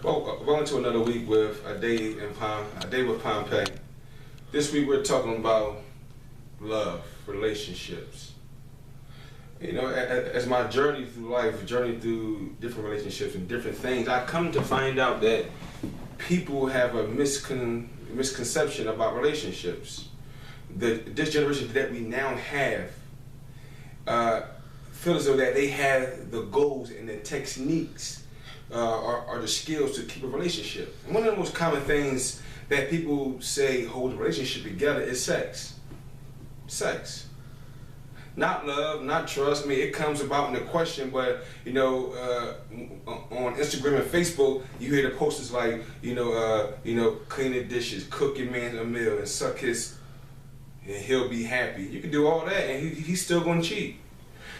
Well, going to another week with a day with Pompeii. This week we're talking about love, relationships. You know, as my journey through life, journey through different relationships and different things, I come to find out that people have a misconception about relationships. This generation that we now have feel as though that they have the goals and the techniques or the skills to keep a relationship. And one of the most common things that people say hold a relationship together is sex. Sex. Not love, not trust. I mean, it comes about in the question, but you know, on Instagram and Facebook, you hear the posters like, clean the dishes, cook your man a meal, and suck his, and he'll be happy. You can do all that, and he's still going to cheat.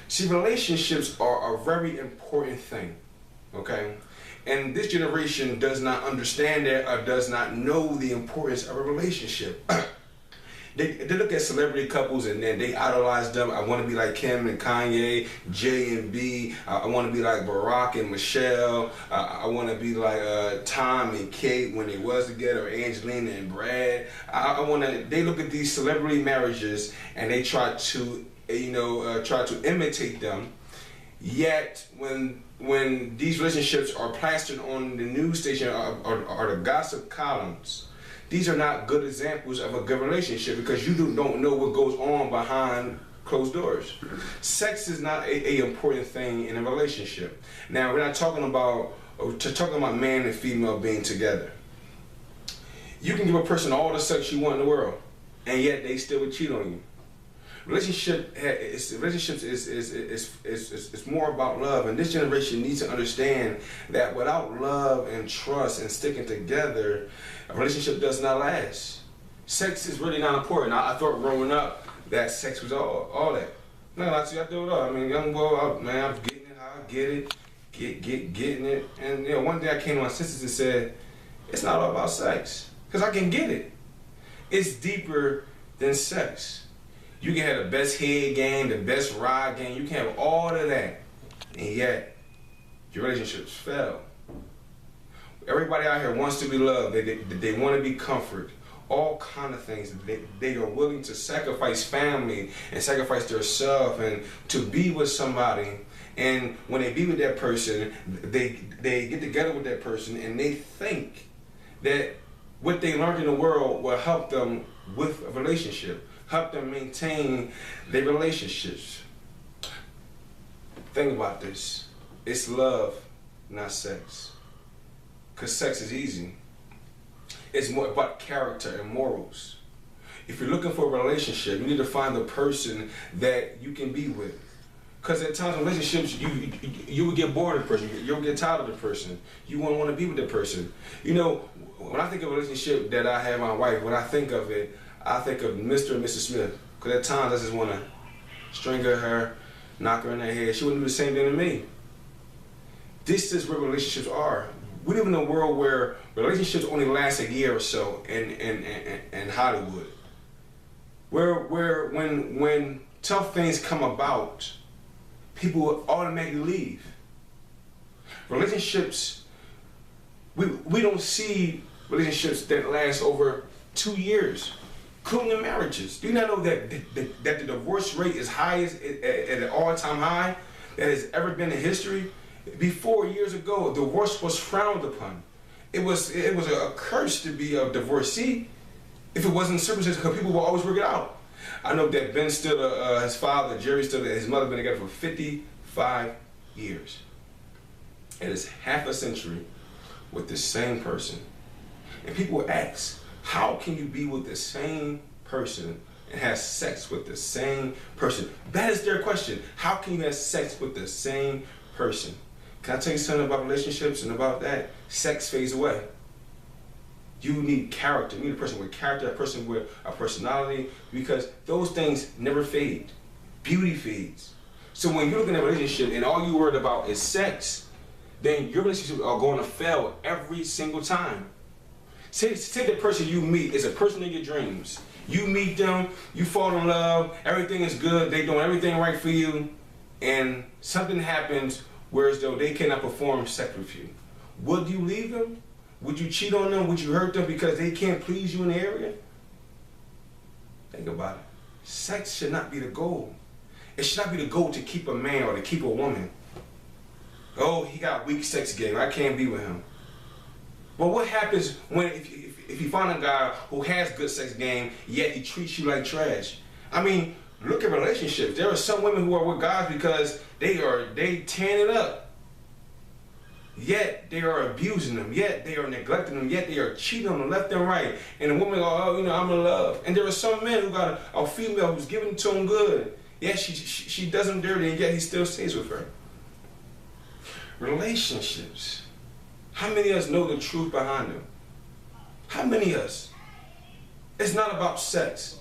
See, relationships are a very important thing, okay? And this generation does not understand that or does not know the importance of a relationship. They look at celebrity couples and then they idolize them. I want to be like Kim and Kanye, J and B. I want to be like Barack and Michelle. I want to be like Tom and Kate when they was together, or Angelina and Brad. They look at these celebrity marriages and they try to imitate them. Yet when these relationships are plastered on the news station or the gossip columns, these are not good examples of a good relationship because you don't know what goes on behind closed doors. Sex is not a important thing in a relationship. Now, we're not talking about man and female being together. You can give a person all the sex you want in the world, and yet they still would cheat on you. Relationships is more about love, and this generation needs to understand that without love and trust and sticking together, a relationship does not last. Sex is really not important. I thought growing up that sex was all that. No, actually I do it all. I mean, young boy, I'm getting it how I get it, getting it, and one day I came to my senses and said, it's not all about sex, because I can get it. It's deeper than sex. You can have the best head game, the best ride game, you can have all of that, and yet your relationships fail. Everybody out here wants to be loved, they want to be comforted, all kind of things. They are willing to sacrifice family and sacrifice their self and to be with somebody. And when they be with that person, they get together with that person and they think that what they learned in the world will help them with a relationship, help them maintain their relationships. Think about this. It's love, not sex. Because sex is easy. It's more about character and morals. If you're looking for a relationship, you need to find the person that you can be with. Because at times in relationships, you will get bored of the person, you'll get tired of the person, you won't want to be with the person. You know, when I think of a relationship that I have with my wife, when I think of it, I think of Mr. and Mrs. Smith. Because at times I just want to strangle her, knock her in her head. She wouldn't do the same thing to me. This is where relationships are. We live in a world where relationships only last a year or so in Hollywood. Where when tough things come about, people automatically leave. Relationships, we don't see relationships that last over 2 years, including the marriages. Do you not know that the divorce rate is highest at an all-time high that has ever been in history? Before, years ago, divorce was frowned upon. It was a curse to be a divorcee if it wasn't circumstances, because people will always work it out. I know that Ben Stiller, his father, Jerry Stiller, his mother, been together for 55 years. It is half a century with the same person. And people ask, how can you be with the same person and have sex with the same person? That is their question. How can you have sex with the same person? Can I tell you something about relationships and about that? Sex fades away. You need character. You need a person with character, a person with a personality, because those things never fade. Beauty fades. So when you're looking at a relationship and all you're worried about is sex, then your relationships are going to fail every single time. Say the person you meet is a person in your dreams. You meet them, you fall in love, everything is good, they're doing everything right for you, and something happens whereas though they cannot perform sex with you. Would you leave them? Would you cheat on them? Would you hurt them because they can't please you in the area? Think about it. Sex should not be the goal. It should not be the goal to keep a man or to keep a woman. Oh, he got weak sex game. I can't be with him. But what happens when if you find a guy who has good sex game, yet he treats you like trash? I mean, look at relationships. There are some women who are with guys because they tearing it up. Yet they are abusing them. Yet they are neglecting them. Yet they are cheating on them left and right. And the woman go, oh, I'm in love. And there are some men who got a female who's giving it to him good. Yet she does him dirty, and yet he still stays with her. Relationships. How many of us know the truth behind them? How many of us? It's not about sex.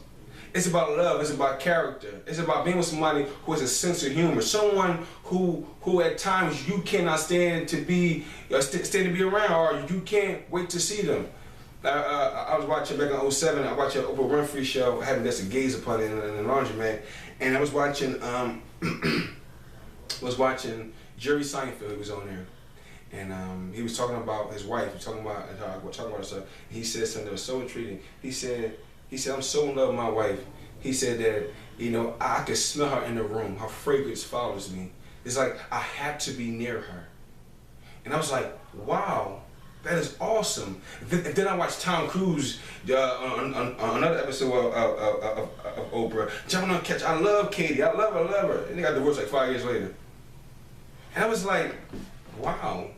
It's about love. It's about character. It's about being with somebody who has a sense of humor. Someone who at times you cannot stand to be around, or you can't wait to see them. I was watching back in 2007. I watched an Oprah Winfrey show, having just a gaze upon it in the laundromat, and I was watching Jerry Seinfeld. He was on there. And he was talking about his wife. He was talking about herself. He said something that was so intriguing. He said, I'm so in love with my wife. He said that, I could smell her in the room. Her fragrance follows me. It's like I had to be near her. And I was like, wow, that is awesome. Then I watched Tom Cruise on another episode of Oprah, jumping on catch. I love Katie. I love her. And they got divorced like 5 years later. And I was like, wow.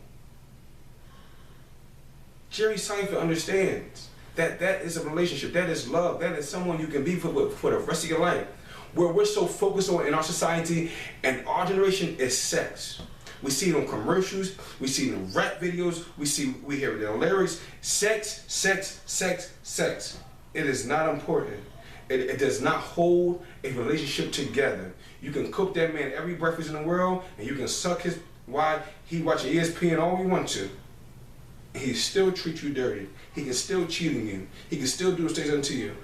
Jerry Seinfeld understands that is a relationship, that is love, that is someone you can be for the rest of your life. Where we're so focused on in our society and our generation is sex. We see it on commercials, we see it in rap videos, we hear it in the lyrics. Sex, sex, sex, sex. It is not important. It does not hold a relationship together. You can cook that man every breakfast in the world, and you can suck his why he watching ESPN all you want to. He still treat you dirty. He can still cheat on you. He can still do things unto you.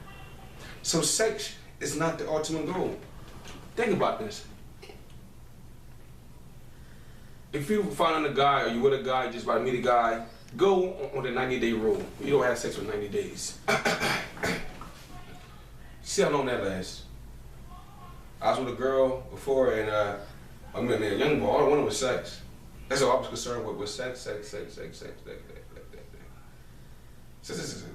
So sex is not the ultimate goal. Think about this. If you find a guy or you with a guy, just about to meet a guy, go on the 90-day rule. You don't have sex for 90 days. See how long that lasts. I was with a girl before, and I met a young boy. All I wanted was sex. That's all I was concerned with, was sex.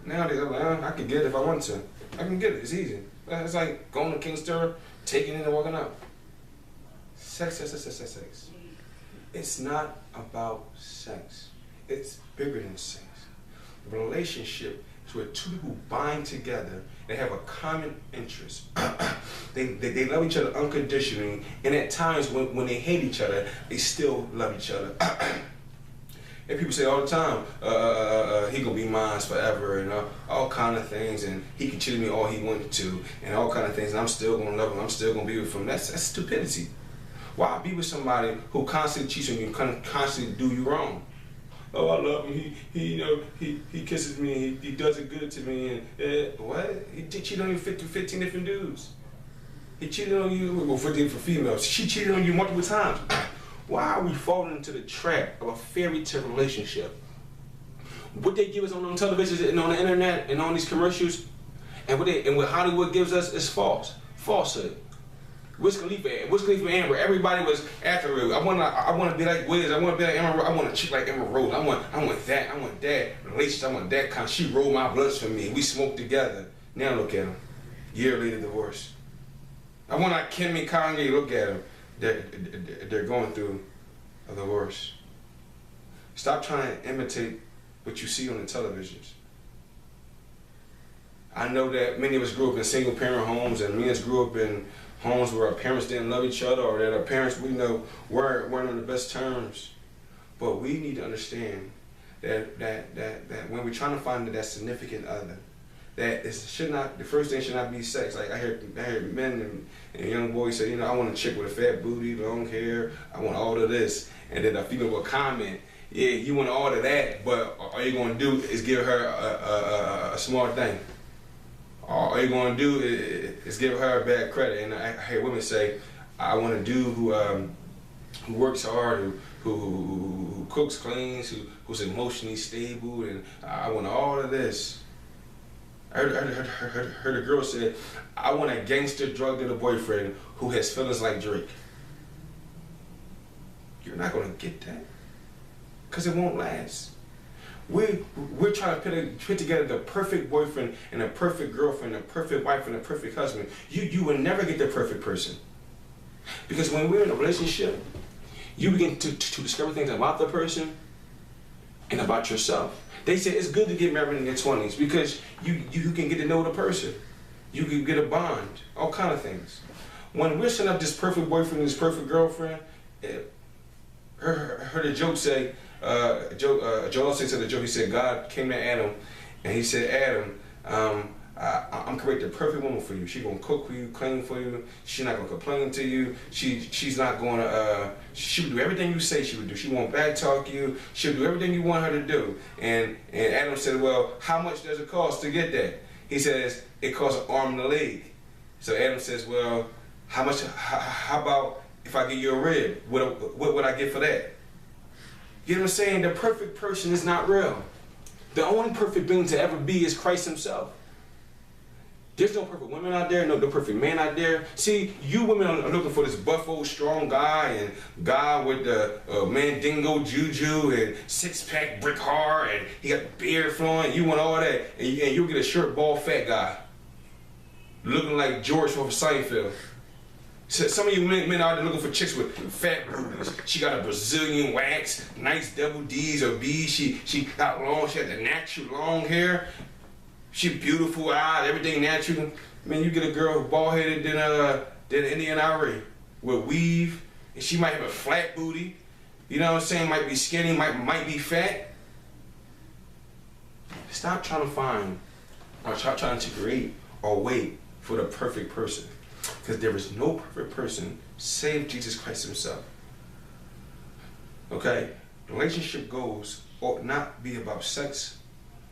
Nowadays, I'm like, I can get it if I want to. I can get it. It's easy. It's like going to King's Tour, taking it and walking out. Sex. It's not about sex. It's bigger than sex. The relationship is where two people bind together. They have a common interest. They love each other unconditionally, and at times when they hate each other, they still love each other. And people say all the time, he gonna be mine forever, and all kind of things, and he can cheat me all he wanted to, and all kind of things, and I'm still gonna love him, I'm still gonna be with him. That's stupidity. Why be with somebody who constantly cheats on you, constantly do you wrong? Oh, I love him. He kisses me. He does it good to me. And what? He cheated on you 15 different dudes. He cheated on you with 15 different females. She cheated on you multiple times. Why are we falling into the trap of a fairy tale relationship? What they give us on television and on the internet and on these commercials, and what Hollywood gives us is falsehood. Wiz Khalifa and Amber, everybody was after her. I want to be like Wiz. I want to be like Amber. I want a chick like Amber Rose. I want that. I want that relationship. I want that kind. She rolled my bloods for me. We smoked together. Now look at them. Year later, divorce. I want like Kim and Kanye. Look at them. They're going through a divorce. Stop trying to imitate what you see on the televisions. I know that many of us grew up in single parent homes, and many of us grew up in homes where our parents didn't love each other, or that our parents, we know, weren't on the best terms. But we need to understand that when we're trying to find that significant other, that the first thing should not be sex. Like I heard men and young boys say, I want a chick with a fat booty, long hair, I want all of this. And then a female will comment, yeah, you want all of that, but all you're gonna do is give her a small thing. All you're gonna do is give her a bad credit. And I hear women say, I want a dude who who works hard, who cooks, cleans, who's emotionally stable, and I want all of this. I heard a girl say, I want a gangster drug dealer boyfriend who has feelings like Drake. You're not gonna get that, because it won't last. We're trying to put together the perfect boyfriend and a perfect girlfriend, a perfect wife and a perfect husband. You will never get the perfect person. Because when we're in a relationship, you begin to discover things about the person and about yourself. They say it's good to get married in your 20s because you can get to know the person. You can get a bond, all kind of things. When we're setting up this perfect boyfriend and this perfect girlfriend, heard a joke say, Joel said the joke, he said God came to Adam and he said, Adam, I'm creating the perfect woman for you. She's gonna cook for you, clean for you. She's not gonna complain to you. She's not gonna. She would do everything you say she would do. She won't back talk you. She'll do everything you want her to do. And Adam said, well, how much does it cost to get that? He says it costs an arm and a leg. So Adam says, well, how much? How about if I give you a rib? What would I get for that? You know what I'm saying? The perfect person is not real. The only perfect being to ever be is Christ himself. There's no perfect women out there, no perfect man out there. See, you women are looking for this buffo, strong guy, and guy with the mandingo juju and six-pack brick hard, and he got beard flowing. You want all that, and you'll get a short, bald, fat guy looking like George from Seinfeld. So some of you men out there looking for chicks with fat booties. She got a Brazilian wax, nice double D's or B's. She got long, she had the natural long hair. She beautiful eyes, everything natural. Man, you get a girl bald headed than Indian Irie with weave, and she might have a flat booty. You know what I'm saying? Might be skinny, might be fat. Stop trying to find, or stop trying to create or wait for the perfect person. Because there is no perfect person save Jesus Christ himself. Okay? Relationship goals ought not be about sex,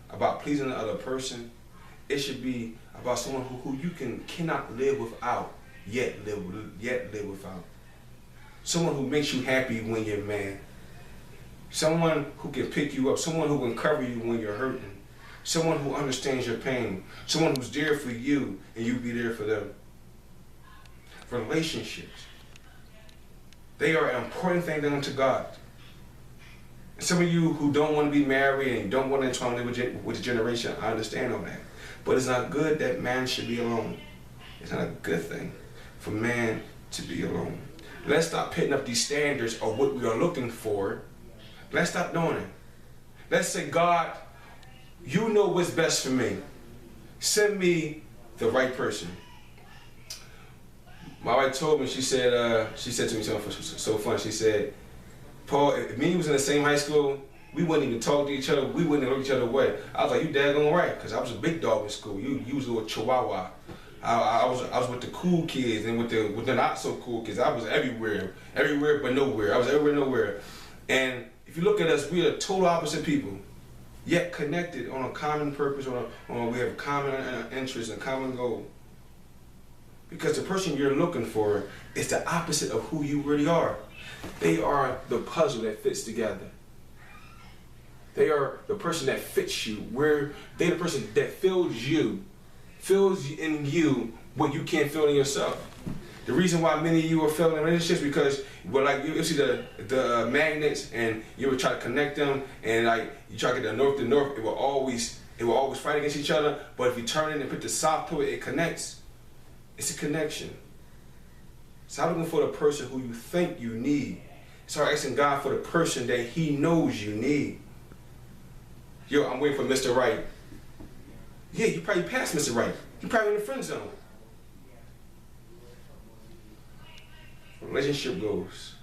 about pleasing the other person. It should be about someone who you cannot live without, yet live without. Someone who makes you happy when you're mad. Someone who can pick you up. Someone who can cover you when you're hurting. Someone who understands your pain. Someone who's there for you and you be there for them. Relationships. They are an important thing unto God. Some of you who don't want to be married and don't want to try to live with the generation, I understand all that. But it's not good that man should be alone. It's not a good thing for man to be alone. Let's stop pitting up these standards of what we are looking for. Let's stop doing it. Let's say, God, you know what's best for me. Send me the right person. My wife told me, she said to me something so fun. She said, Paul, if me and you was in the same high school, we wouldn't even talk to each other. We wouldn't look each other away. I was like, you daggone right, because I was a big dog in school. You was a little chihuahua. I was with the cool kids and with the not so cool kids. I was everywhere but nowhere. I was everywhere, nowhere. And if you look at us, we are total opposite people, yet connected on a common purpose. We have common interests and common goal. Because the person you're looking for is the opposite of who you really are. They are the puzzle that fits together. They are the person that fits you. They're the person that fills in you what you can't feel in yourself. The reason why many of you are failing in relationships because, well, like you see the magnets and you would try to connect them, and like you try to get the north to north, it will always fight against each other. But if you turn it and put the south to it, it connects. It's a connection. Stop looking for the person who you think you need. Start asking God for the person that he knows you need. Yo, I'm waiting for Mr. Right. Yeah, you probably passed Mr. Right. You're probably in the friend zone. Relationship goals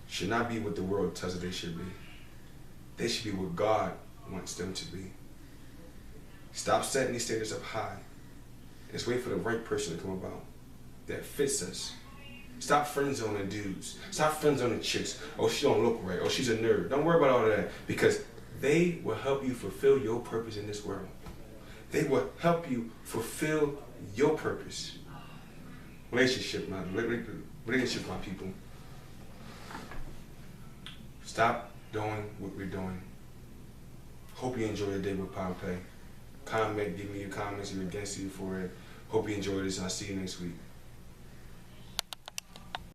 should not be what the world tells us they should be. They should be what God wants them to be. Stop setting these standards up high. Just wait for the right person to come about that fits us. Stop friend zoning dudes. Stop friend zoning chicks. Oh, she don't look right. Oh, she's a nerd. Don't worry about all of that, because they will help you fulfill your purpose in this world. They will help you fulfill your purpose. Relationship, my people. Stop doing what we're doing. Hope you enjoy the day with Pompeii. Comment, give me your comments in against you for it. Hope you enjoy this, and I'll see you next week.